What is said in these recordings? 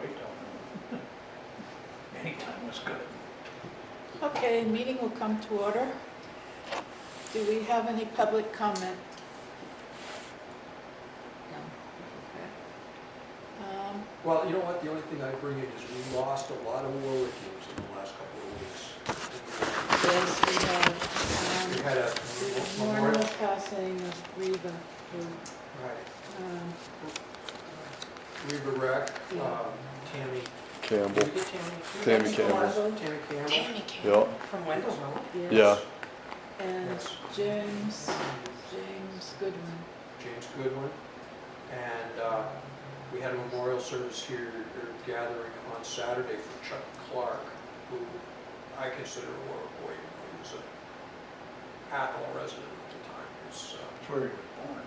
wait till noon. Anytime was good. Okay, meeting will come to order. Do we have any public comment? No. Okay. Well, you know what, the only thing I bring in is we lost a lot of war teams in the last couple of weeks. Yes, We had a the memorial. memorial passing of Reba, who, Right. um, Reba Wreck, Yeah. Tammy. Campbell. Did we get Tammy Tammy Campbell. Tammy Campbell. Yeah. From Wendell Road? yes. Yeah. And Yes. James Goodwin. James Goodwin. And we had a memorial service here, or gathering on Saturday for Chuck Clark, who I consider a war boy. He was an Athol resident at the time. He was, That's where he was born.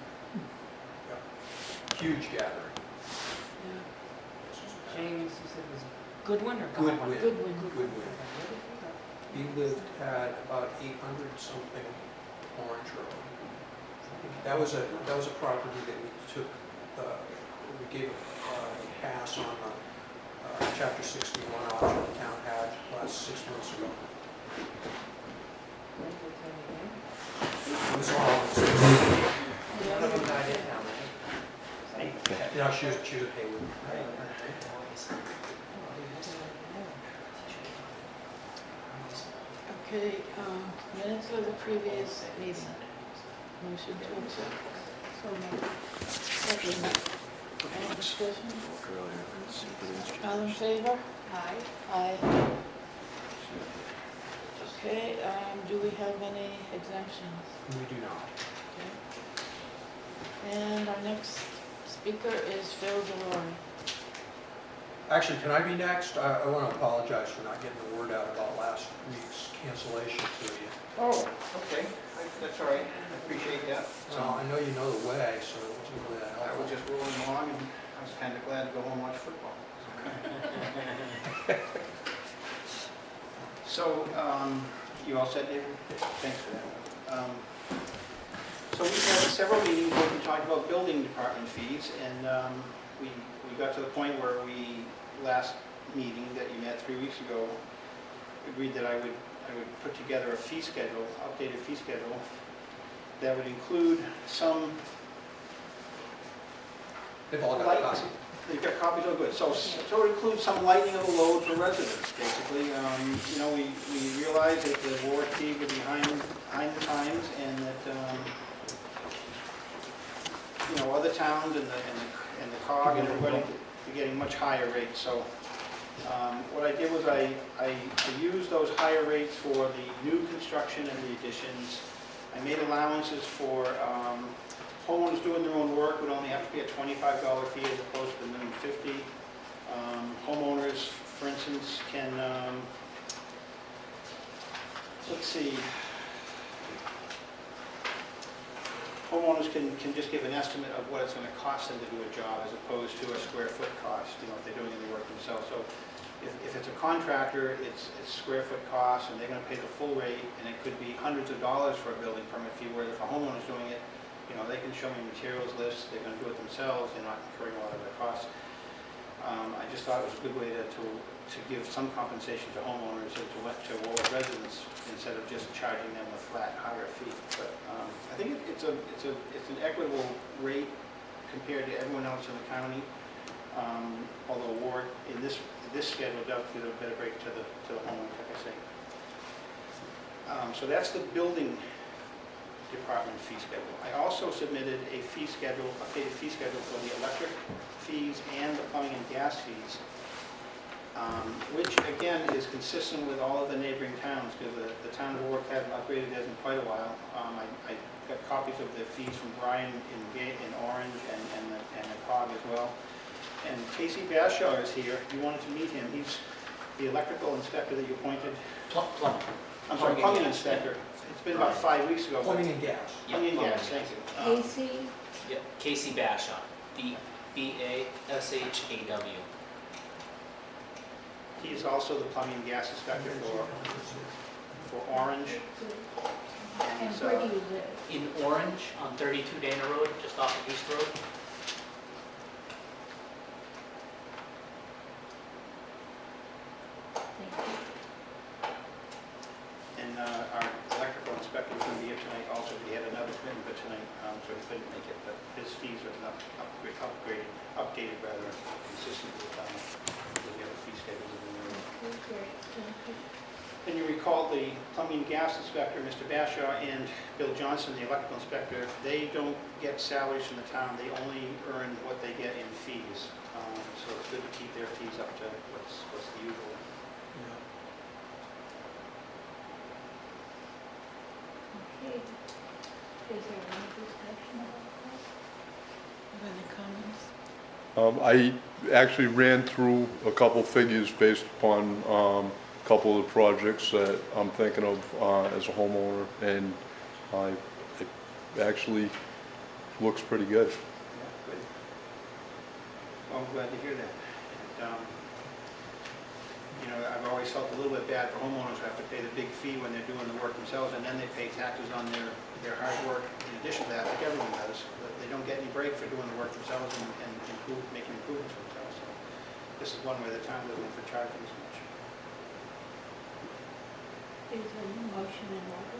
huge gathering. Yeah. James, you said was Goodwin or Goodwin. Godwin? Goodwin. Goodwin. He lived at about 800 something Orange Road. That was a property that we took, we gave a pass on Chapter 61 option the town had last 6 months ago. It was all, One of them died in town, right? you know, she was at Haywood. Okay, minutes of the previous meeting. Motion to accept. So moved. Second. Any discussion? All in favor? Aye. Aye. Okay, do we have any exemptions? We do not. Okay. And our next speaker is Phil Delory. Actually, can I be next? I want to apologize for not getting the word out about last week's cancellation to you. Oh, okay, that's all right, I appreciate that. So I know you know the way, so it wasn't really that I was helpful. just rolling along and I was kind of glad to go home and watch football. So, you all said, David? Thanks for that. So we've had several meetings where we talked about building department fees, and we got to the point where we, last meeting that you met 3 weeks ago, agreed that I would put together a fee schedule, updated fee schedule, that would include some, They've all got a copy. they've got copies, oh good, so it includes some lightening of the load for residents, basically. You know, we realized that the war fee would be behind the times, and that, you know, other towns and the COG and everybody are getting much higher rates. So what I did was I used those higher rates for the new construction and the additions. I made allowances for homeowners doing their own work would only have to pay a $25 fee as opposed to the minimum $50. Homeowners, for instance, can, let's see, homeowners can just give an estimate of what it's going to cost them to do a job as opposed to a square foot cost, you know, if they're doing any work themselves. So if it's a contractor, it's square foot cost, and they're going to pay the full rate, and it could be hundreds of dollars for a building permit fee, whereas if a homeowner's doing it, you know, they can show me materials lists, they're going to do it themselves, they're not incurring a lot of their costs. I just thought it was a good way to give some compensation to homeowners and to all residents instead of just charging them a flat higher fee. But I think it's an equitable rate compared to everyone else in the county. Although Ward in this schedule does give a better break to the homeowners, like I say. So that's the building department fee schedule. I also submitted a fee schedule, updated fee schedule for the electric fees and the plumbing and gas fees, which again is consistent with all of the neighboring towns, because the town of Warwick hasn't upgraded it in quite a while. I got copies of the fees from Brian in Orange and the COG as well. And Casey Bashaw is here. You wanted to meet him. He's the electrical inspector that you appointed. Plumbing. I'm sorry, plumbing inspector. It's been about 5 weeks ago. Plumbing and gas. Plumbing and gas, thank you. Casey? Yep, Casey Bashaw, B-A-S-H-A-W. He is also the plumbing and gas inspector for Orange. And he's, where do you live? In Orange, on 32 Dana Road, just off of East Road. our electrical inspector was going to be here tonight also, but he had another commitment for tonight, so he couldn't make it, but his fees are updated rather consistent with the other fee schedules in the area. Okay, great, thank you. And you recall the plumbing and gas inspector, Mr. Bashaw, and Bill Johnson, the electrical inspector, they don't get salaries from the town, they only earn what they get in fees. So it's good to keep their fees up to what's the usual. Okay. Is there any discussion about that? Any comments? I actually ran through a couple figures based upon a couple of the projects that I'm thinking of as a homeowner, and it actually looks pretty good. Yeah, good. Well, I'm glad to hear that. And, you know, I've always felt a little bit bad for homeowners who have to pay the big fee when they're doing the work themselves, and then they pay taxes on their hard work in addition to that, like everyone does. But they don't get any break for doing the work themselves and making improvements for themselves. So this is one way the town doesn't for charging as much. Is there a motion in order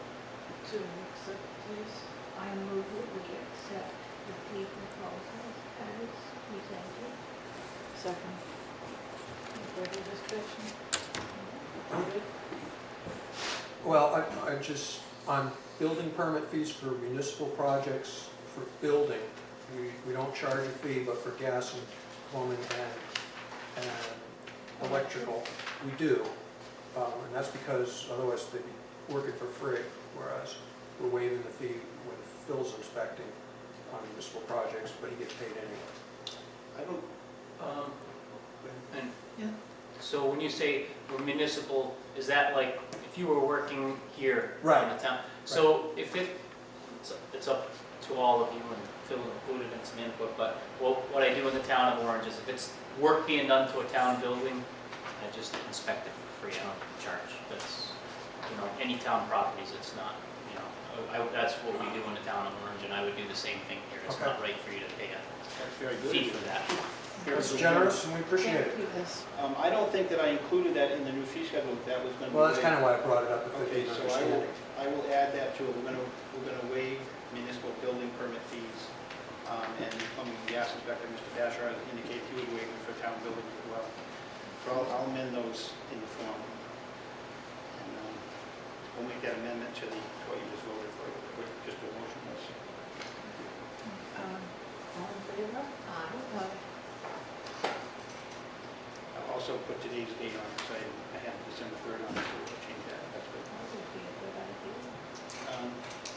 to accept this? I move that we accept the fee proposals as presented. Second. Any further discussion? Good? Well, I just, on building permit fees for municipal projects, for building, we don't charge a fee, but for gas and plumbing and electrical, we do. And that's because otherwise they'd be working for free, whereas we're waiving the fee when Phil's inspecting on municipal projects, but he gets paid anyway. I don't, And Yeah. so when you say we're municipal, is that like if you were working here Right. in the town? So if it's up to all of you and Phil included in some input, but what I do in the town of Orange is if it's work being done to a town building, I just inspect it for free, I don't charge. That's, you know, any town properties, it's not, you know, that's what we do in the town of Orange, and I would do the same thing here. It's Okay. not right for you to pay a that's very good. fee for that. It's generous and we appreciate it. Thank you. Yes. I don't think that I included that in the new fee schedule, if that was going to be. Well, that's kind of why I brought it up, if Okay, it's so understanding. I will add that to it. We're gonna waive municipal building permit fees. And plumbing and gas inspector, Mr. Dasher, has indicated he would waive them for town buildings as well. So I'll amend those in the form. And we'll make that amendment to what you just voted for, just a motion. All in favor? Aye. I'll also put today's date on, because I had December 3rd on, so we'll change that. That's good. That would be a good idea.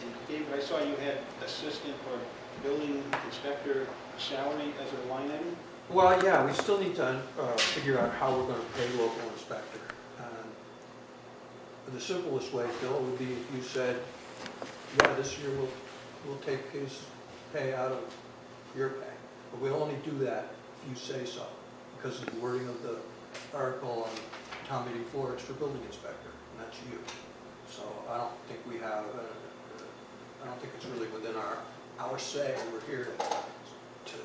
And David, I saw you had assistant or building inspector salary as a line item? Well, yeah, we still need to figure out how we're going to pay local inspector. The simplest way, Phil, would be if you said, yeah, this year we'll take his pay out of your pay. But we'll only do that if you say so, because of the wording of the article on town meeting floor, it's for building inspector, and that's you. So I don't think we have, I don't think it's really within our say, we're here to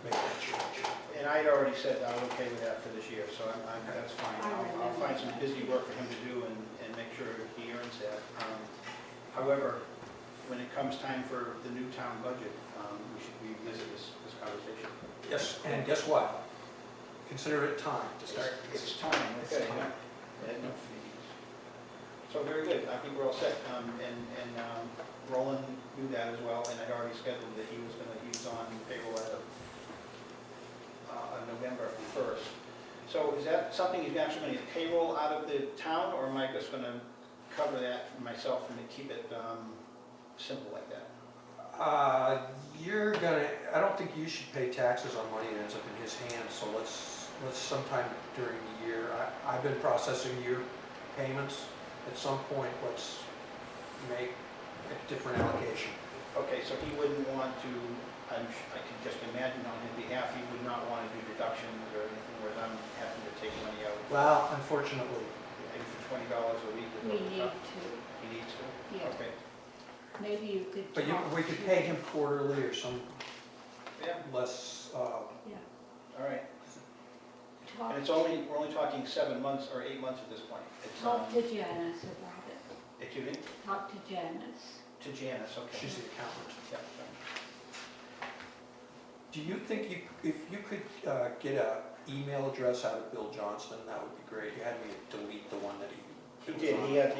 make that change. And I'd already said I'm okay with that for this year, so that's fine. I'll find some busy work for him to do and make sure he earns that. However, when it comes time for the new town budget, we should revisit this conversation. Yes, and guess what? Consider it time to start. It's time, okay. It's time. Yeah, no fees. So very good, I think we're all set. And Roland knew that as well, and I'd already scheduled that he was on payroll as of November 1st. So is that something he's actually going to get payroll out of the town, or am I just going to cover that myself and keep it simple like that? I don't think you should pay taxes on money that ends up in his hands, so let's sometime during the year, I've been processing your payments. At some point, let's make a different allocation. Okay, so he wouldn't want to, I can just imagine on his behalf, he would not want to do deductions or anything where I'm having to take money out. Well, unfortunately, Maybe for $20 a week. is We what need it's up. to, He needs to? yeah, Okay. maybe you could but talk. we could pay him quarterly or some Yeah, less, Yeah, all right. talk, And we're only talking 7 months or 8 months at this point. talk to Janice about it. It's Excuse me? Talk to Janice. To Janice, okay. She's the accountant. Yeah. Do you think if you could get an email address out of Bill Johnston, that would be great? You had me delete the one that he He did, he had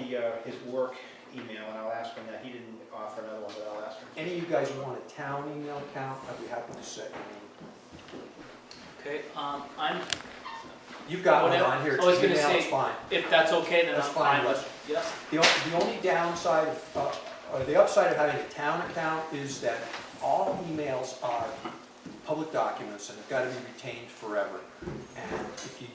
his work email, and I'll ask him that. He didn't offer another one, but I'll ask him. Any of you guys want a town email account? I'd be happy to set your name. Okay, You've got one Whatever. on here, I was gonna Gmail, say- it's fine. if that's okay, then That's I'm fine, fine with, yes. The only downside, or the upside of having a town account is that all emails are public documents and have got to be retained forever. And if you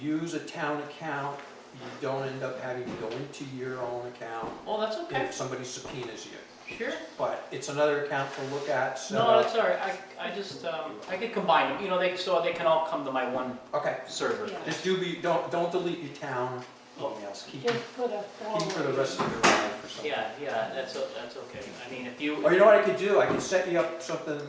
use a town account, you don't end up having to go into your own account Oh, that's okay, if somebody subpoenas you. sure. But it's another account to look at, so. No, that's all right, I just, I could combine them, you know, so they can all come to my one Okay, server. Yeah. just don't delete your town emails, keep them Just put a forward. for the rest of your life or something. Yeah, that's okay, I mean, if you. Or you know what I could do, I could set you up something,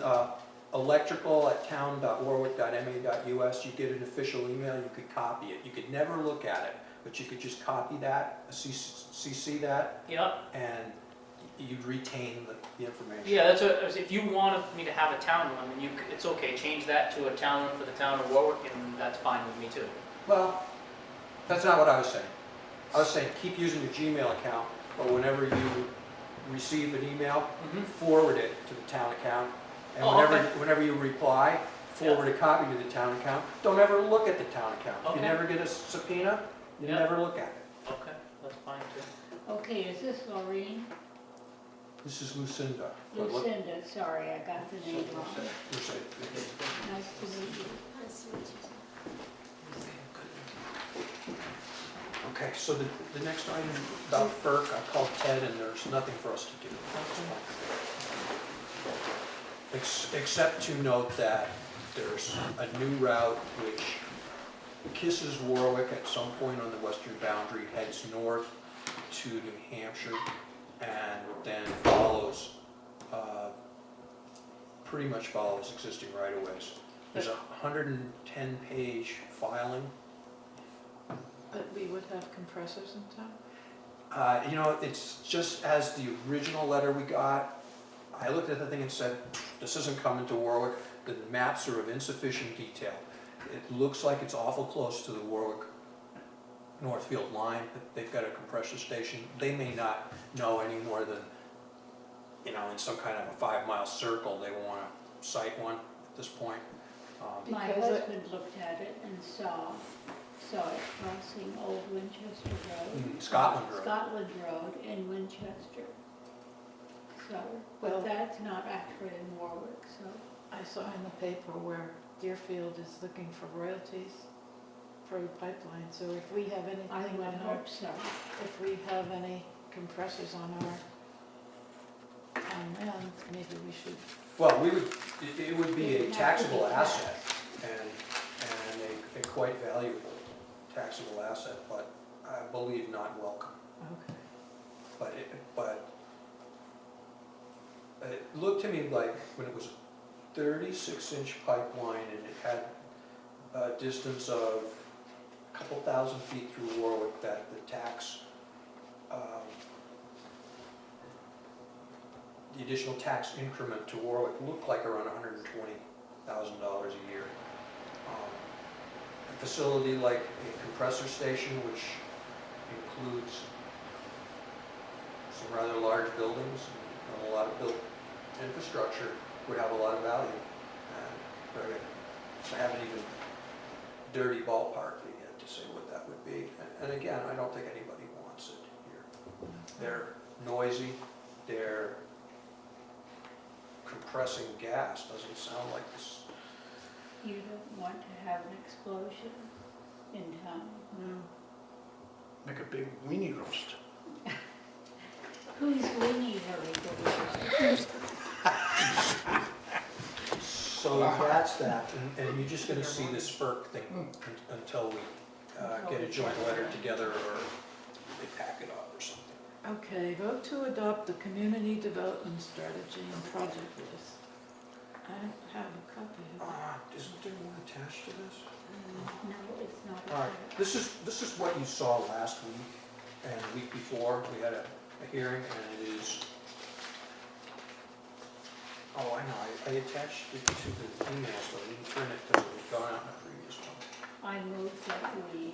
electrical@town.warwick.ma.us, you get an official email, you could copy it. You could never look at it, but you could just copy that, CC that, Yeah, and you'd retain the information. yeah, if you wanted me to have a town one, then it's okay, change that to a town one for the town of Warwick, and that's fine with me too. Well, that's not what I was saying. I was saying, keep using your Gmail account, but whenever you receive an email, forward it to the town account. And Oh, okay. whenever you reply, forward a copy to the town account. Don't ever look at the town account. If you Okay. never get a subpoena, you Yeah. never look at it. Okay, that's fine too. Okay, is this Maureen? This is Lucinda. But look- Lucinda, sorry, I got the name wrong. Lucinda. Nice to meet you. Okay, so the next item about FERC, I called Ted and there's nothing for us to do. Except to note that there's a new route which kisses Warwick at some point on the western boundary, heads north to New Hampshire, and then follows, pretty much follows existing right-of-ways. There's a 110-page filing. But we would have compressors in town? You know, it's just as the original letter we got, I looked at the thing and said, this isn't coming to Warwick, the maps are of insufficient detail. It looks like it's awful close to the Warwick Northfield line, but they've got a compressor station. They may not know any more than, you know, in some kind of a 5-mile circle, they want to cite one at this point. My Because it- husband looked at it and saw it crossing Old Winchester Road. Scotland Road. Scotland Road in Winchester. So, Well- but that's not actually in Warwick, so. I saw in the paper where Deerfield is looking for royalties for the pipeline, so if we have I anything would on our, hope so. if we have any compressors on land, maybe we should. Well, it would be a taxable asset and a quite valuable taxable asset, but I believe not welcome. Okay. But it looked to me like when it was a 36-inch pipeline and it had a distance of a couple thousand feet through Warwick, that the additional tax increment to Warwick looked like around $120,000 a year. A facility like a compressor station, which includes some rather large buildings and a lot of built infrastructure, would have a lot of value. But I haven't even dirty ballparked it yet to say what that would be. And again, I don't think anybody wants it here. They're noisy, they're compressing gas, doesn't sound like this. You don't want to have an explosion in town. No. Make a big weenie roast. Who's winning very good? So that's that, and you're just gonna see this FERC thing until we get a joint letter together or they pack it up or something. Okay, vote to adopt the community development strategy and project list. I don't have a copy of it. Isn't there one attached to this? No, it's not. All right, this is what you saw last week. And the week before, we had a hearing, and it is, oh, I know, I attached it to the emails, but I didn't print it because it had gone out in the previous one. I move that we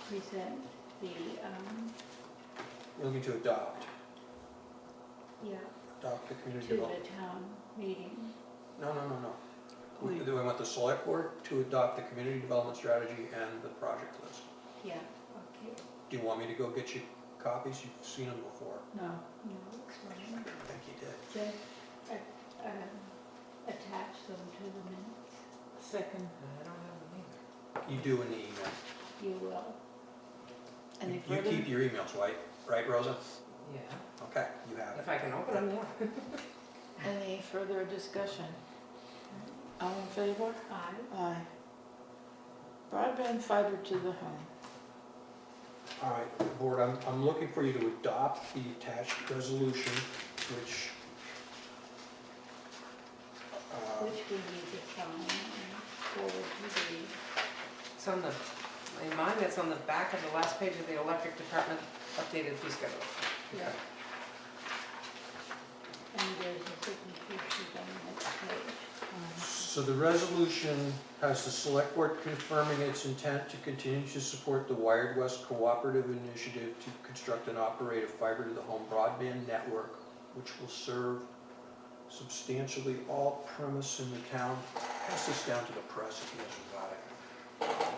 present the, You're looking to adopt the community to development. the town meeting. No. We want the select board to adopt the community development strategy and the project list. Yeah, okay. Do you want me to go get you copies? You've seen them before. No, it's fine. I think you did. Just attach them to the minutes. Second, I don't have them either. You do in the email. You will. any You further? keep your emails, right, Rosa? Yeah, Okay, you have it. if I can open them, yeah. Any further discussion? All in favor? Aye. Aye. Broadband fiber to the home. All right, board, I'm looking for you to adopt the attached resolution, which, Which we need to sign and forward to the, It's on the, in mine, it's on the back of the last page of the electric department updated fee schedule. yeah. And there's a signature sheet on the next page. so the resolution has the select board confirming its intent to continue to support the WiredWest cooperative initiative to construct and operate a fiber to the home broadband network, which will serve substantially all premise in the town. Pass this down to the press if you haven't got it.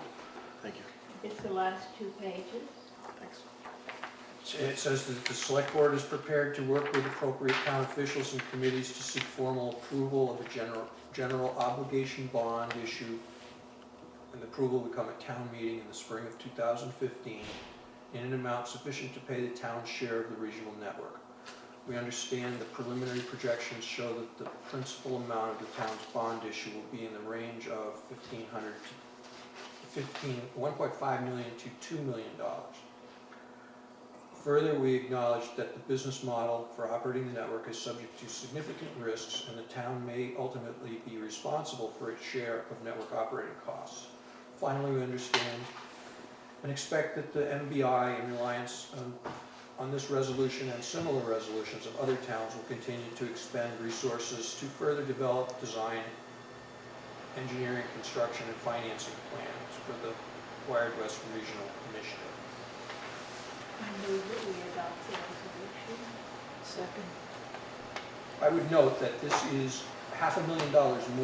Thank you. It's the last two pages. Thanks. It says that the select board is prepared to work with appropriate town officials and committees to seek formal approval of a general obligation bond issue. And the approval would come at town meeting in the spring of 2015 in an amount sufficient to pay the town's share of the regional network. We understand the preliminary projections show that the principal amount of the town's bond issue will be in the range of $1.5 million to $2 million. Further, we acknowledge that the business model for operating the network is subject to significant risks, and the town may ultimately be responsible for its share of network operating costs. Finally, we understand and expect that the MBI, in reliance on this resolution and similar resolutions of other towns, will continue to expend resources to further develop, design, engineering, construction, and financing plans for the WiredWest Regional Initiative. I move that we adopt the resolution. Second. I would note that this is $500,000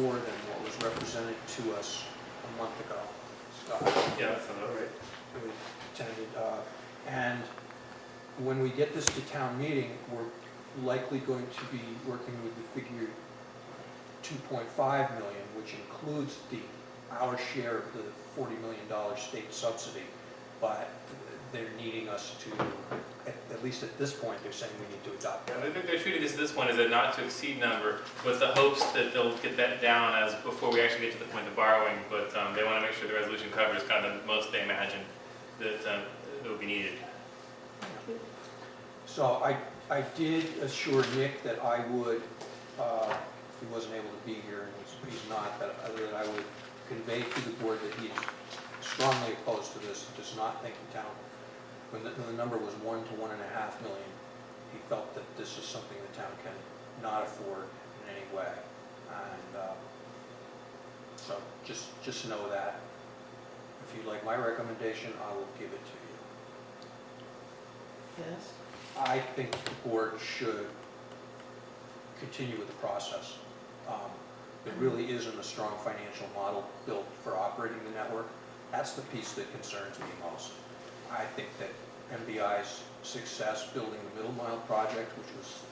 more than what was represented to us a month ago. Scott. Yeah, that sounds right. We attended, and when we get this to town meeting, we're likely going to be working with the figure 2.5 million, which includes our share of the $40 million state subsidy, but they're needing us to, at least at this point, they're saying we need to adopt Yeah, that. they're treating this one as a not to exceed number with the hopes that they'll get that down as before we actually get to the point of borrowing, but they want to make sure the resolution covers kind of the most they imagine that will be needed. So I did assure Nick that I would, if he wasn't able to be here, and he's not, that I would convey to the board that he's strongly opposed to this, does not think the town, when the number was 1 to 1.5 million, he felt that this is something the town can not afford in any way. And so just know that. If you'd like my recommendation, I will give it to you. Yes. I think the board should continue with the process. There really isn't a strong financial model built for operating the network. That's the piece that concerns me most. I think that MBI's success building the Middle Mile project, which was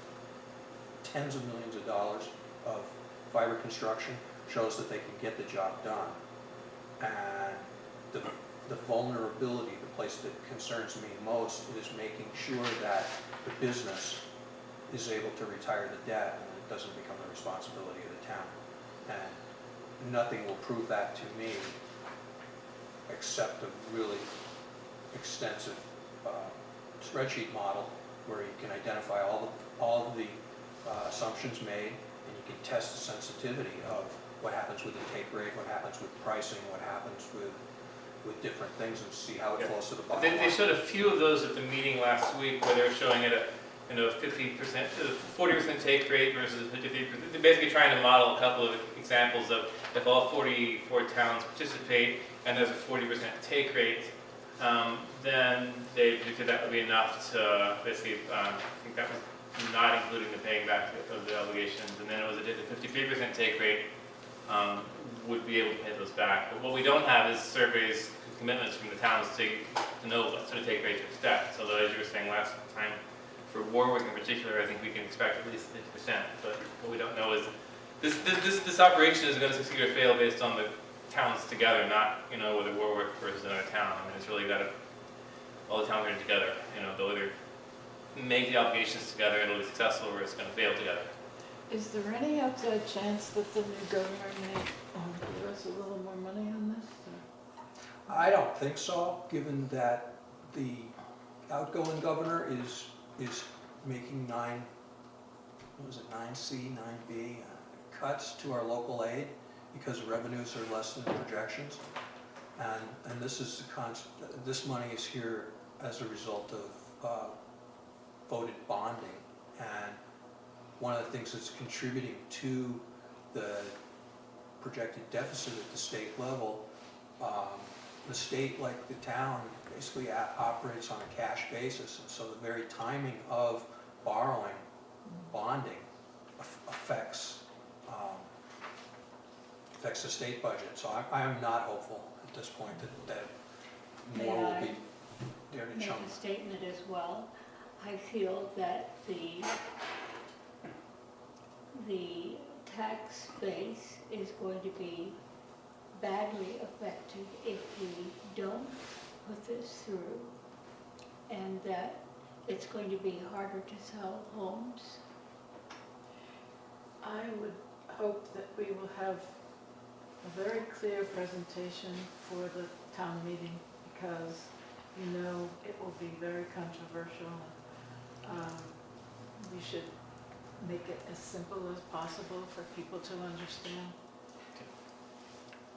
tens of millions of dollars of fiber construction, shows that they can get the job done. And the vulnerability, the place that concerns me most, is making sure that the business is able to retire the debt and it doesn't become the responsibility of the town. And nothing will prove that to me except a really extensive spreadsheet model where you can identify all of the assumptions made, and you can test the sensitivity of what happens with the take rate, what happens with pricing, what happens with with different things and see how it Yeah. falls to the bottom They line. showed a few of those at the meeting last week where they were showing it at, 50%, 40% take rate versus 53%. They're basically trying to model a couple of examples of if all 44 towns participate and there's a 40% take rate, then they predicted that would be enough to basically, I think that was not including the paying back of the obligations. And then it was a 53% take rate, would be able to pay those back. But what we don't have is surveys, commitments from the towns to know what sort of take rate to expect. So as you were saying last time, for Warwick in particular, I think we can expect at least 50%. But what we don't know is this operation is going to succeed or fail based on the towns together, not whether Warwick versus another town. I mean, it's really got to all the towns are together. They'll either make the obligations together and it'll be successful, or it's going to fail together. Is there any outside chance that the new governor may give us a little more money on this? I don't think so, given that the outgoing governor is making 9C, 9B cuts to our local aid because revenues are less than projections. And this money is here as a result of voted bonding. And one of the things that's contributing to the projected deficit at the state level, the state, like the town, basically operates on a cash basis. And so the very timing of borrowing, bonding, affects the state budget. So I am not hopeful at this point that more will be there to Make chunk. a statement as well. I feel that the tax base is going to be badly affected if we don't put this through, and that it's going to be harder to sell homes. I would hope that we will have a very clear presentation for the town meeting, because it will be very controversial. We should make it as simple as possible for people to understand.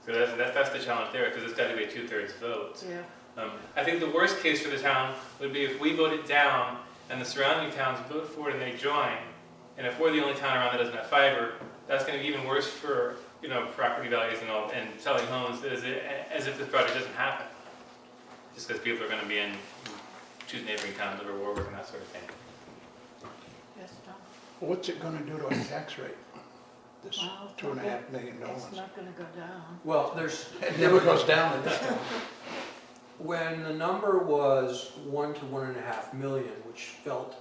So that's the challenge there, because it's got to be a 2/3 vote. Yeah. I think the worst case for the town would be if we vote it down and the surrounding towns vote for it and they join. And if we're the only town around that doesn't have fiber, that's going to be even worse for property values and selling homes as if this project doesn't happen. Just because people are going to be choose neighboring towns over Warwick and that sort of thing. Yes, Tom? What's it gonna do to our tax rate? This Well, $2.5 million. It's not gonna go down. Well, It never goes down in this town. when the number was 1 to 1.5 million, which felt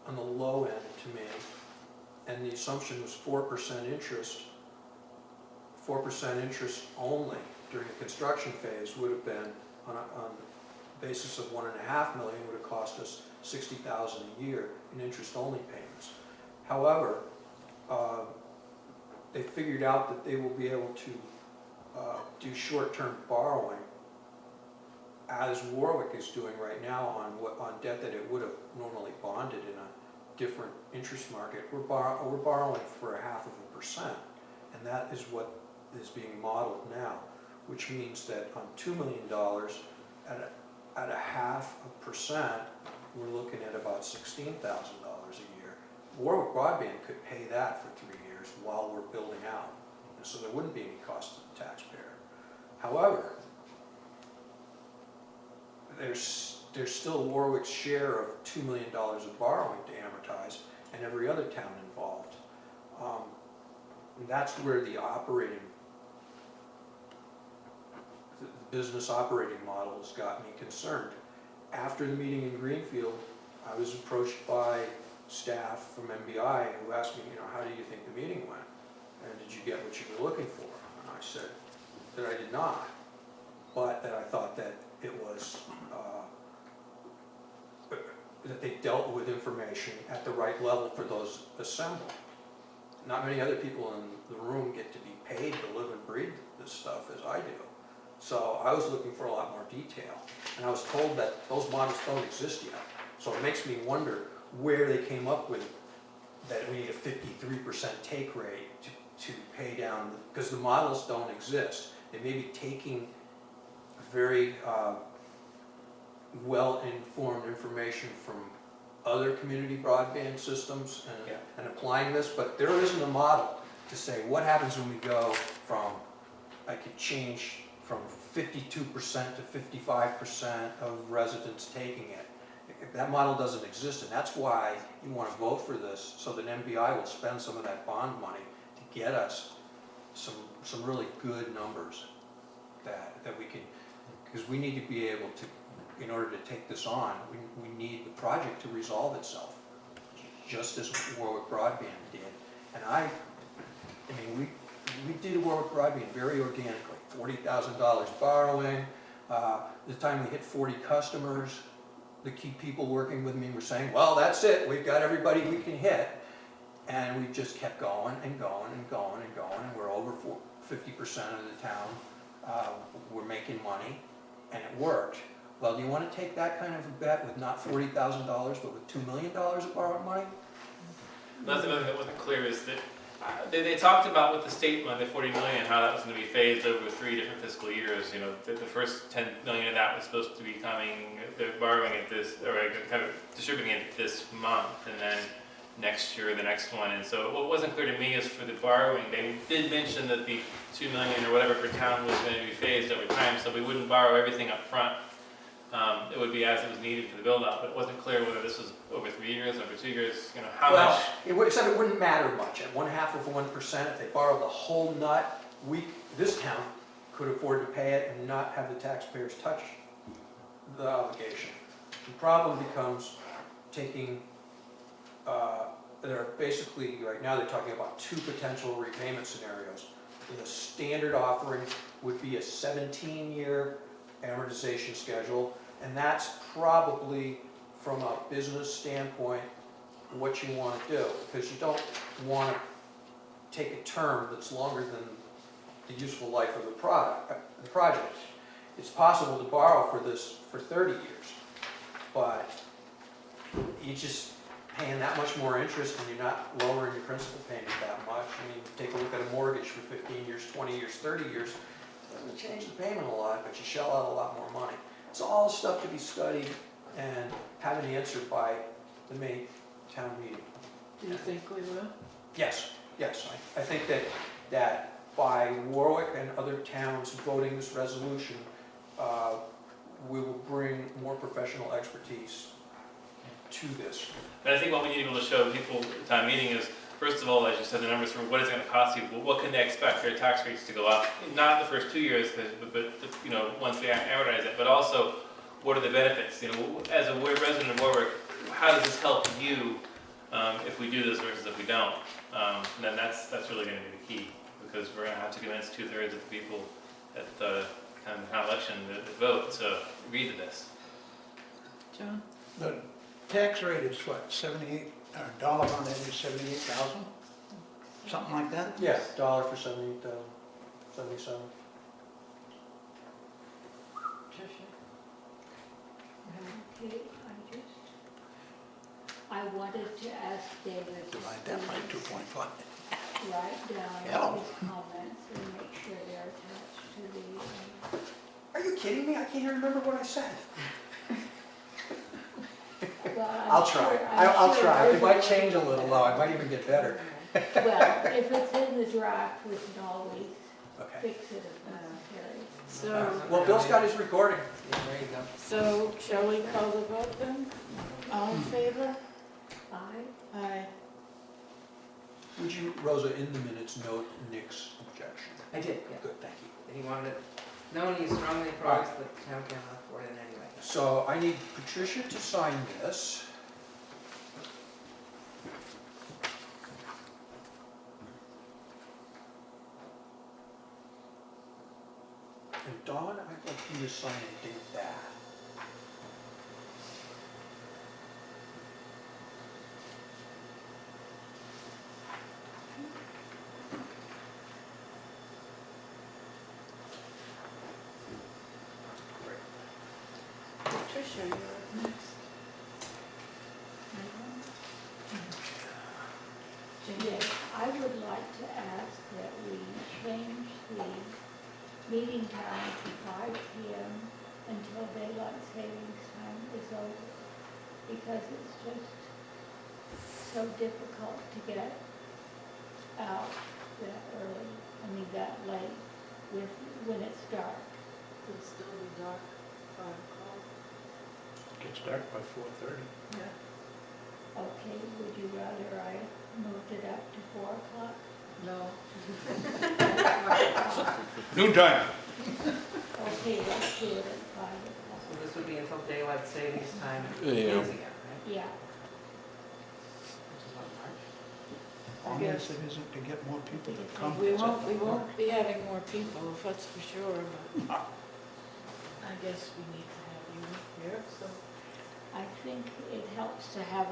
on the low end to me, and the assumption was 4% interest, 4% interest only during the construction phase would have been, on the basis of 1.5 million, would have cost us $60,000 a year in interest-only payments. However, they figured out that they will be able to do short-term borrowing, as Warwick is doing right now on debt that it would have normally bonded in a different interest market. We're borrowing for 0.5%, and that is what is being modeled now, which means that on $2 million at 0.5%, we're looking at about $16,000 a year. Warwick Broadband could pay that for 3 years while we're building out, and so there wouldn't be any cost to the taxpayer. However, there's still Warwick's share of $2 million of borrowing to amortize, and every other town involved. And that's where the business operating model has got me concerned. After the meeting in Greenfield, I was approached by staff from MBI who asked me, how do you think the meeting went? And did you get what you were looking for? And I said that I did not, but that I thought that it was, that they dealt with information at the right level for those assembled. Not many other people in the room get to be paid to live and breathe this stuff as I do. So I was looking for a lot more detail, and I was told that those models don't exist yet. So it makes me wonder where they came up with that we need a 53% take rate to pay down, because the models don't exist. They may be taking very well-informed information from other community broadband systems Yeah. and applying this, but there isn't a model to say what happens when we go from, I could change from 52% to 55% of residents taking it. That model doesn't exist, and that's why you want to vote for this, so that MBI will spend some of that bond money to get us some really good numbers that we can, because we need to be able to, in order to take this on, we need the project to resolve itself, just as Warwick Broadband did. And I mean, we did Warwick Broadband very organically, $40,000 borrowing. The time we hit 40 customers, the key people working with me were saying, well, that's it, we've got everybody we can hit. And we just kept going and going and going and going, and we're over 50% of the town. We're making money, and it worked. Well, do you want to take that kind of a bet with not $40,000, but with $2 million of borrowed money? Another thing that wasn't clear is that they talked about with the state money, the 40 million, how that was going to be phased over 3 different fiscal years. You know, the first 10 million of that was supposed to be coming, they're borrowing it this, or kind of distributing it this month, and then next year the next one. And so what wasn't clear to me is for the borrowing, they did mention that the 2 million or whatever per town was going to be phased over time, so we wouldn't borrow everything up front. It would be as it was needed for the build-out, but it wasn't clear whether this was over 3 years, over 2 years, you know, how much. Well, it said it wouldn't matter much. At 1/2 of 1%, if they borrowed the whole nut, this town could afford to pay it and not have the taxpayers touch the obligation. The problem becomes taking, they're basically, right now they're talking about 2 potential repayment scenarios. The standard offering would be a 17-year amortization schedule, and that's probably, from a business standpoint, what you want to do, because you don't want to take a term that's longer than the useful life of the project. It's possible to borrow for this for 30 years, but you're just paying that much more interest and you're not lowering your principal payment that much. I mean, take a look at a mortgage for 15 years, 20 years, 30 years. It doesn't change the payment a lot, but you shell out a lot more money. It's all stuff to be studied and have an answer by the May town meeting. Do you think we will? Yes, yes. I think that by Warwick and other towns voting this resolution, we will bring more professional expertise to this. But I think what we need to be able to show people at the town meeting is, first of all, as you said, the numbers for what is it going to cost people, what can they expect their tax rates to go up, not the first 2 years, but you know, once we amortize it, but also what are the benefits? You know, as a resident of Warwick, how does this help you if we do this versus if we don't? And then that's really going to be the key, because we're going to have to convince 2/3 of the people at the town election that vote to agree to this. John? The tax rate is what, 78, or dollar on that is 78,000? Something like that? Yeah, $1 for 77. Okay, I wanted to ask David to Divide that by 2.5. write down Hello. his comments and make sure they're attached to the, Are you kidding me? I can't even remember what I said. well, I'm I'll try. sure- I'm I'll sure try. It might everybody- change a little though. It might even get better. Well, if it's in the draft, we can always Okay. fix it if necessary. So, Well, Bill's got his recording. Yeah, there you go. so shall we call the vote then? All in favor? Aye. Aye. Would you, Rosa, in the minutes, note Nick's objection? I did, yeah. Good, thank you. He wanted it known he strongly opposed the town cannot afford it anyway. So I need Patricia to sign this. And Dawn, I'd like you to sign and date that. Tricia, you're up next. Yes, I would like to ask that we change the meeting time to 5 PM until daylight savings time is over, because it's just so difficult to get out that early, that late when it's dark. It'll still be dark, 5 o'clock. Gets dark by 4:30. Yeah. Okay, would you rather I moved it up to 4 o'clock? No. Noontime. Okay, let's do it at 5 o'clock. So this would be until daylight savings time Yeah. begins again, right? Yeah, Which is what, March? Long as it isn't to get more people to come. We won't be having more people, that's for sure, but I guess we need to have you here, so. I think it helps to have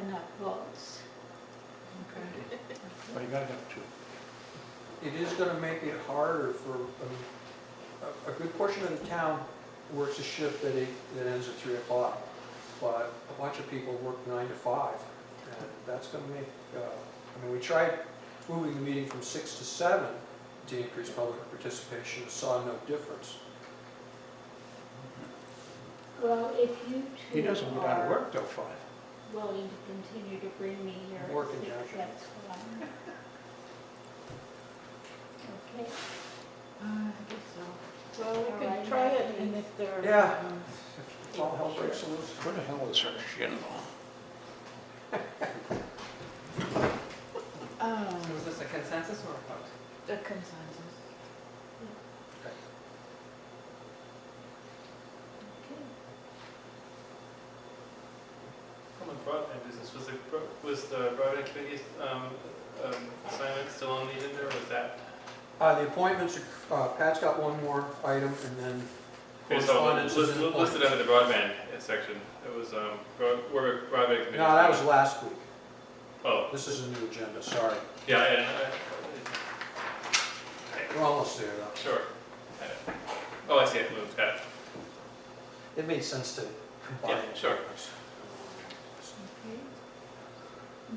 enough votes. Okay. But you gotta have two. It is gonna make it harder for, a good portion of the town works a shift that ends at 3 o'clock. But a bunch of people work 9 to 5, and that's gonna make, we tried moving the meeting from 6 to 7 to increase public participation, saw no difference. Well, if you He two doesn't get out of are work till 5. willing to continue to bring me here at Working, 6, Josh. that's fine. Okay, I guess so. Well, we All can right, try it, Maggie. and if there are Yeah. problems. If all hell breaks loose. Where the hell is her shin? So is this a consensus or a vote? The consensus. okay. From a broadband business, was the broadband committee's assignment still on the agenda, or was that? The appointments, Pat's got one more item, and then Okay, so correspondence and then listed appointments. under the broadband section, it was, broadband committee. No, that was last week. Oh, This is a new agenda, sorry. yeah, and, We're almost there, though. sure. Oh, I see it moved, got it. It made sense to combine. Yeah, sure. Okay.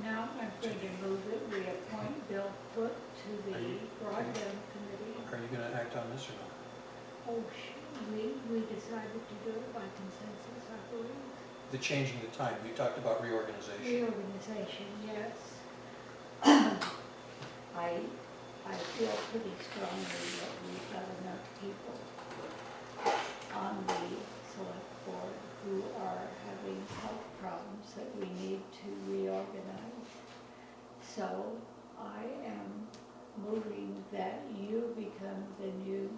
Now I'm going to move that we appoint Bill Foot to the broadband committee. Are you gonna act on this or not? Oh, we decided to do it by consensus, I believe. The changing the time, we talked about reorganization. Reorganization, yes. I feel pretty strongly that we've got enough people on the select board who are having health problems that we need to reorganize. So I am moving that you become the new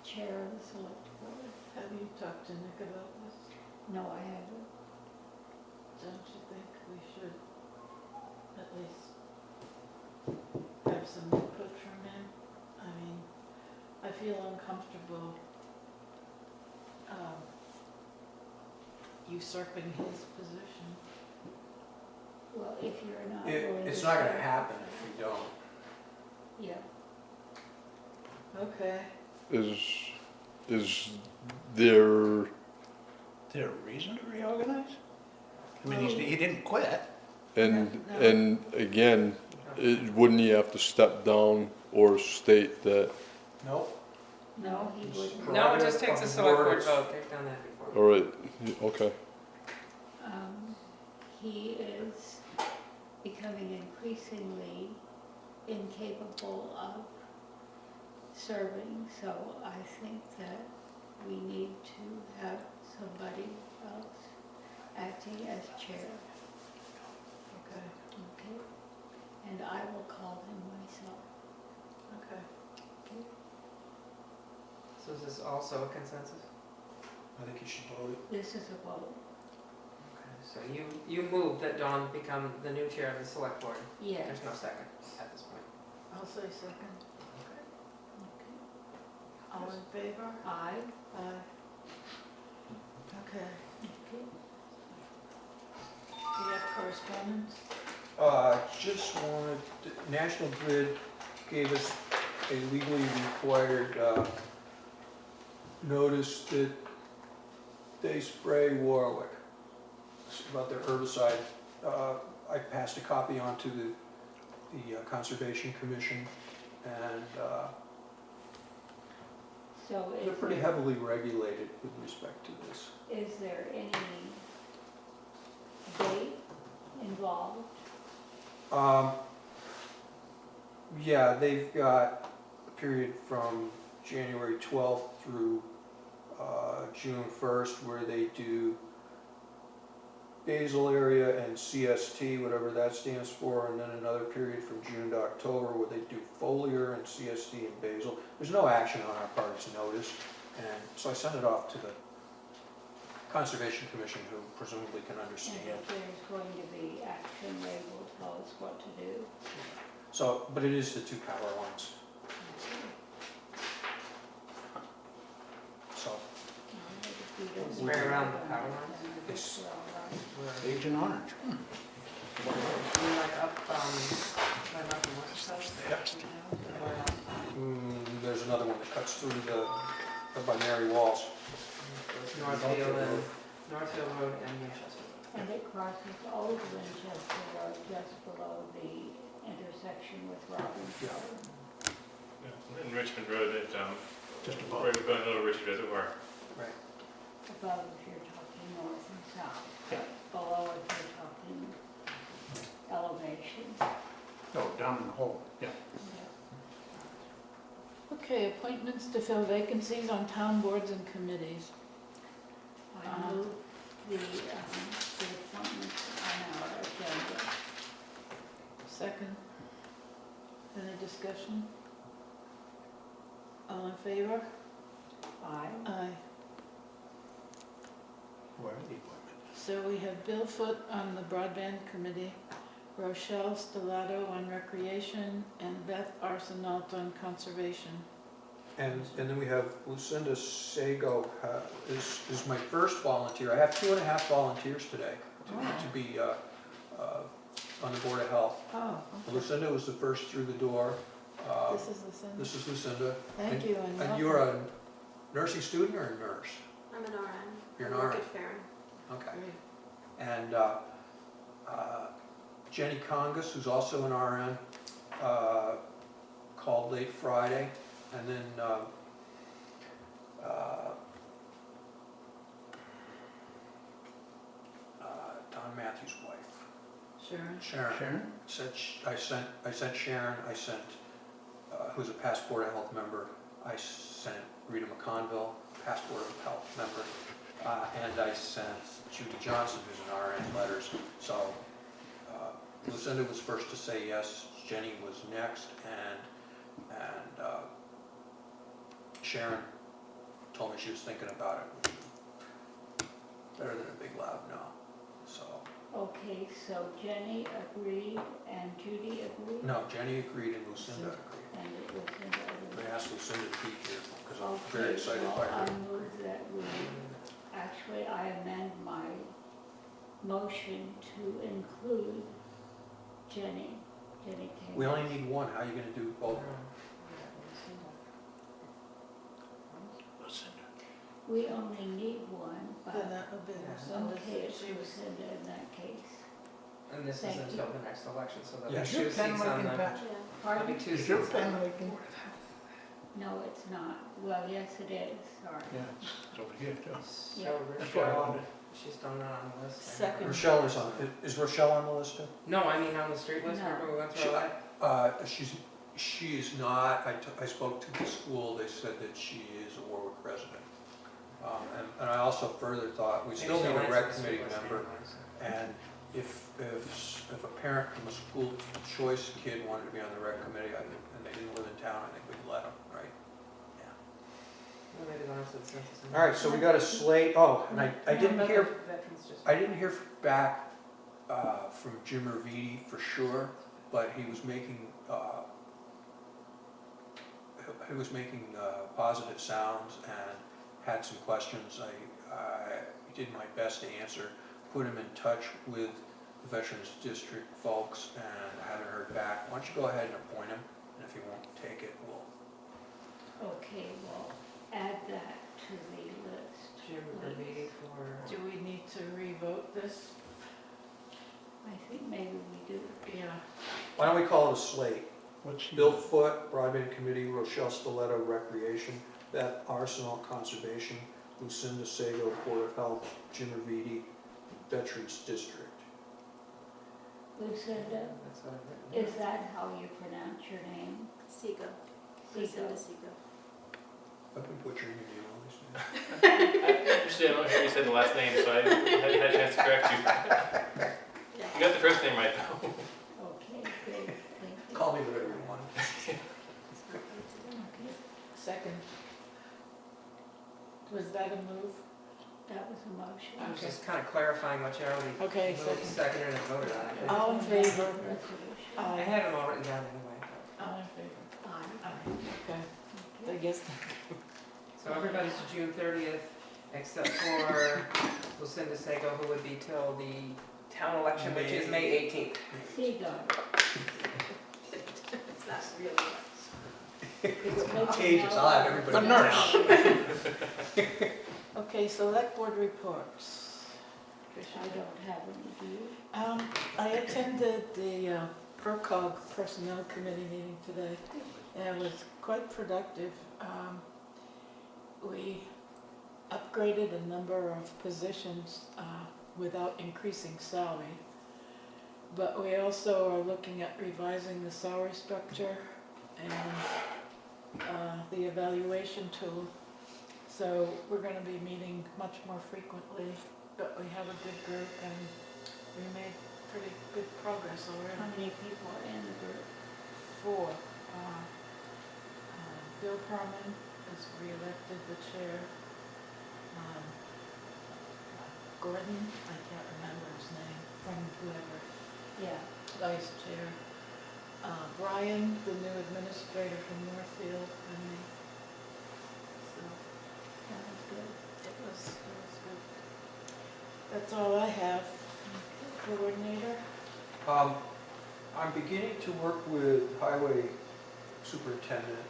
chair of the select board. Have you talked to Nick about this? No, I haven't. Don't you think we should at least have some input from him? I mean, I feel uncomfortable usurping his position. Well, if you're not willing to. It's not gonna serve- happen if we don't. Yeah, Okay. Is there, Is there a reason to reorganize? I mean, he didn't quit. and, No. and again, wouldn't he have to step down or state that, Nope. no, he wouldn't. No, it just takes a select board Words. vote, they've done that before. all right, okay. He is becoming increasingly incapable of serving, so I think that we need to have somebody else acting as chair, Okay. okay? And I will call him myself. Okay. So is this also a consensus? I think you should vote it. This is a vote, Okay. So you move that Dawn become the new chair of the select board. yes. There's no second at this point. I'll say second. Okay. All in favor? Aye. Aye. Okay. Okay. Do you have correspondence? Just wanted, National Grid gave us a legally required notice that they spray Warwick about their herbicide. I passed a copy on to the Conservation Commission, and So They're pretty heavily regulated with respect to this. is there any date involved? Yeah, they've got a period from January 12th through June 1st where they do basal area and CST, whatever that stands for, and then another period from June to October where they do foliar and CST and basal. There's no action on our part, it's notice, and so I sent it off to the Conservation Commission, who presumably can And understand. if there's going to be action, they will tell us what to do. So, but it is the 2 power lines, so. Spray around the power lines? Yes. Sage and orange. Like up, right up the west side? There's another one that cuts through the by Mary Walls. Northfield Road and Winchester. And it crosses Old Winchester Road just below the intersection with Robbins Road. Yeah, in Richmond Road, it, Just right above. above Little Richard, as it were. Right. Above if you're talking north and south, but below if you're talking elevation. No, down in the hole, yeah. Okay, appointments to fill vacancies on town boards and committees. I move the appointments on our agenda. Second. Any discussion? All in favor? Aye. Aye. Where are the appointments? So we have Bill Foot on the broadband committee, Rochelle Stellato on recreation, and Beth Arsenault on conservation. And then we have Lucinda Sago is my first volunteer. I have 2.5 volunteers today to be on the Board of Health. Oh, okay. Lucinda was the first through the door. This is Lucinda. This is Lucinda. Thank you and And welcome. you're a nursing student or a nurse? I'm an RN. You're an I work RN. at Farron. Okay. Great. And Jenny Congus, who's also an RN, called late Friday. And then Don Matthews' wife, Sharon. Sharon. I sent Sharon, who's a past Board of Health member, I sent Rita McConville, past Board of Health member, and I sent Judy Johnson, who's an RN, letters. So Lucinda was first to say yes, Jenny was next, and Sharon told me she was thinking about it. Better than a big loud no, so. Okay, so Jenny agreed and Judy agreed? No, Jenny agreed and Lucinda agreed. And it was in the other. I asked Lucinda to be here because I'm very excited by Okay, well, her. I move that actually I amend my motion to include Jenny King. We only need one, how are you gonna do both? Lucinda. We only need one, Then but, that would be Lucinda. okay, it's She was- Lucinda in that case. And this is Thank until you. the next election, so Yeah. there'll Is be your 2 pen seats on like the, in that? Yeah. there'll be Pardon? 2 Is your seats on pen the like in? No, it's not. Well, yes, it is, sorry. Yeah, it's over here too. So Yeah. That's why I Rochelle, wanted. she's still not on the list. Second. Rochelle is Rochelle on the list too? No, I mean on the street list, No. remember we went She- through all that? She is not, I spoke to the school, they said that she is a Warwick resident. And I also further thought, we still need a rec committee member, and if a parent from a school choice kid wanted to be on the rec committee, and they didn't live in town, I think we'd let them, right? Well, maybe they'll answer the census. All right, so we got a slate, and I didn't But hear, the veterans just- I didn't hear back from Jim Reviti for sure, but he was making positive sounds and had some questions. I did my best to answer, put him in touch with the Veterans District folks, and I haven't heard back. Why don't you go ahead and appoint him, and if he won't take it, we'll. Okay, well, add that to the list. Jim Reviti for, Do we need to revote this? I think maybe we do. Yeah. Why don't we call it a slate? What's Bill Foot, Broadband Committee, Rochelle Stiletto, Recreation, Beth Arsenal Conservation, Lucinda Sago, Board of Health, Jim Avidi, Veterans District. Lucinda, That's what I've written. is that how you pronounce your name? Seago. Lucinda Seago. I've been butchering your name all these days. Usually I don't hear you say the last name, so I had a chance to correct you. You got the first name right though. Okay, great, thank you. Call me whatever you want. Okay. Second. Was that a move? That was a motion. I was just kind of clarifying what you already Okay, moved, seconded, and voted on. All in favor? Resolution. I had them all written down anyway. All in favor? Aye. Okay, I guess, So everybody's to June 30th, except for Lucinda Sago, who would be till the town election, which is May 18th. Seago. it's not really. Contagious, I'll have everybody The down. nurse. Okay, select board reports. I don't have any, do you? I attended the FERCog Personnel Committee meeting today, and it was quite productive. We upgraded a number of positions without increasing salary, but we also are looking at revising the salary structure and the evaluation tool. So we're going to be meeting much more frequently, but we have a good group and we made pretty good progress How already. many people are in the group? 4. Bill Perman is re-elected the chair. Gordon, I can't remember his name, from whoever, Yeah, vice chair. Brian, the new administrator from Northfield, and me. So that was good. it was good. That's all I have. Coordinator? I'm beginning to work with Highway Superintendent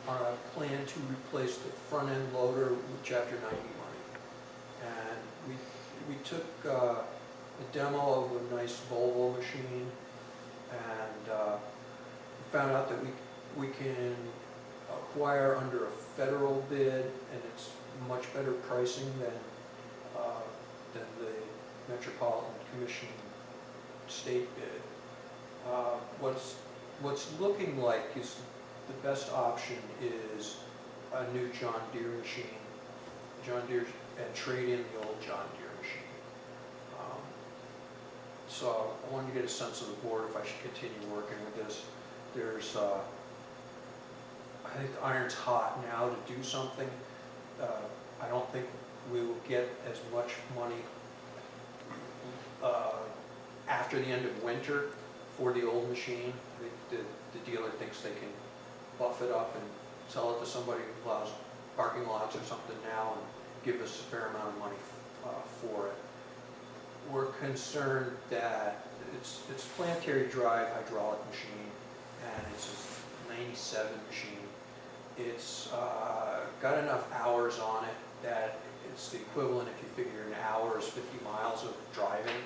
on a plan to replace the front-end loader with Chapter 90 money. And we took a demo of a nice Volvo machine and found out that we can acquire under a federal bid, and it's much better pricing than the Metropolitan Commission state bid. What's looking like is the best option is a new John Deere machine, and trade in the old John Deere machine. So I wanted to get a sense of the board if I should continue working with this. There's, I think the iron's hot now to do something. I don't think we will get as much money after the end of winter for the old machine. I think the dealer thinks they can buff it up and sell it to somebody who plows parking lots or something now and give us a fair amount of money for it. We're concerned that it's planetary drive hydraulic machine, and it's a 97 machine. It's got enough hours on it that it's the equivalent, if you figure an hour is 50 miles of driving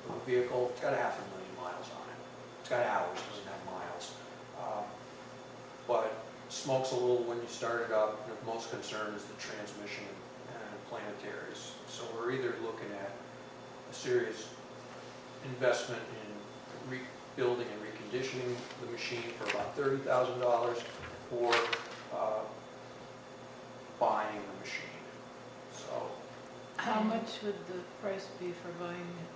of a vehicle. It's got 500,000 miles on it. It's got hours, it doesn't have miles. But smokes a little when you start it up. The most concern is the transmission and planetaries. So we're either looking at a serious investment in rebuilding and reconditioning the machine for about $30,000 or buying the machine. So How much would the price be for buying it?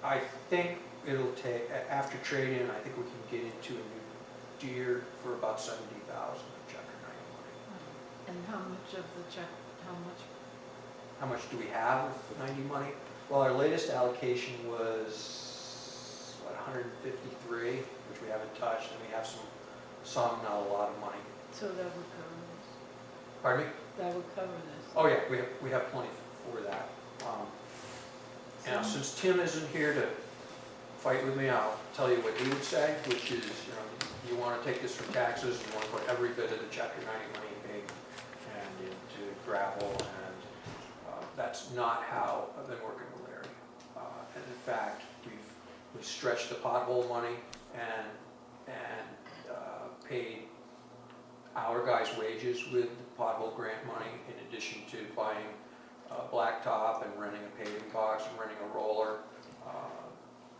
I think it'll take, after trade-in, I think we can get into a new Deere for about $70,000 of Chapter 90 money. And how much of the check, How much do we have of 90 money? Well, our latest allocation was, what, 153, which we haven't touched, and we have some, not a lot of money. so that would cover this? Pardon me? That would cover this? Oh, yeah, we have plenty for that. Now, since Tim isn't here to fight with me, I'll tell you what he would say, which is, you want to take this for taxes, you want to put every bit of the Chapter 90 money and into gravel, and that's not how I've been working with Larry. And in fact, we've stretched the pothole money and paid our guys' wages with pothole grant money, in addition to buying blacktop and renting a paving box and renting a roller.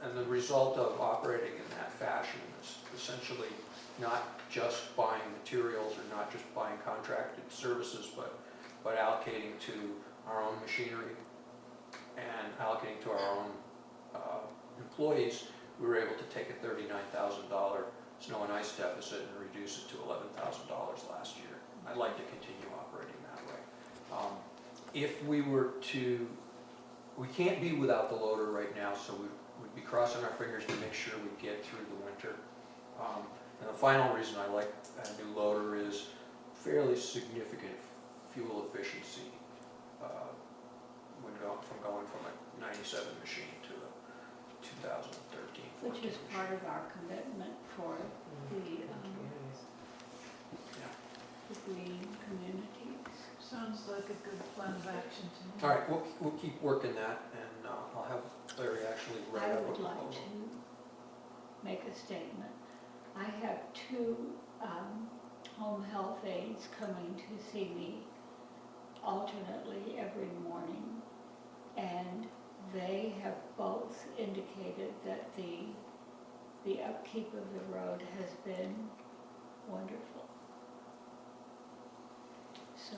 And the result of operating in that fashion is essentially not just buying materials or not just buying contracted services, but allocating to our own machinery and allocating to our own employees. We were able to take a $39,000 snow and ice deficit and reduce it to $11,000 last year. I'd like to continue operating that way. If we were to, we can't be without the loader right now, so we'd be crossing our fingers to make sure we get through the winter. And the final reason I like a new loader is fairly significant fuel efficiency from going from a 97 machine to a 2013. Which is part of our commitment for the green communities. Sounds like a good plan of action to me. All right, we'll keep working that, and I'll have Larry actually write I up a would like proposal. to make a statement. I have two home health aides coming to see me alternately every morning, and they have both indicated that the upkeep of the road has been wonderful. So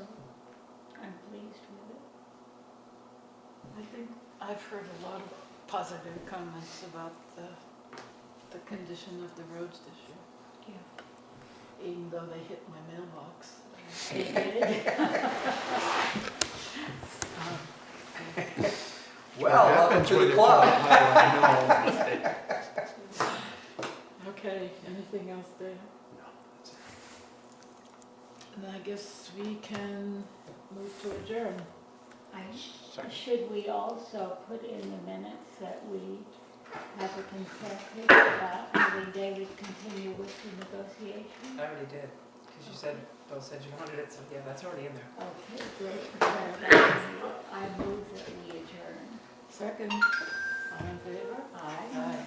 I'm pleased with it. I think I've heard a lot of positive comments about the condition of the roads this year, Yeah. even though they hit my mailbox. Well, welcome to the club. Okay, anything else there? No, that's it. And I guess we can move to adjourn. Should we also put in the minutes that we have a consensus about having David continue with the negotiation? I already did, because you said, Bill said you wanted it, so yeah, that's already in there. Okay, great. I move that we adjourn. Second, all in favor? Aye. Aye.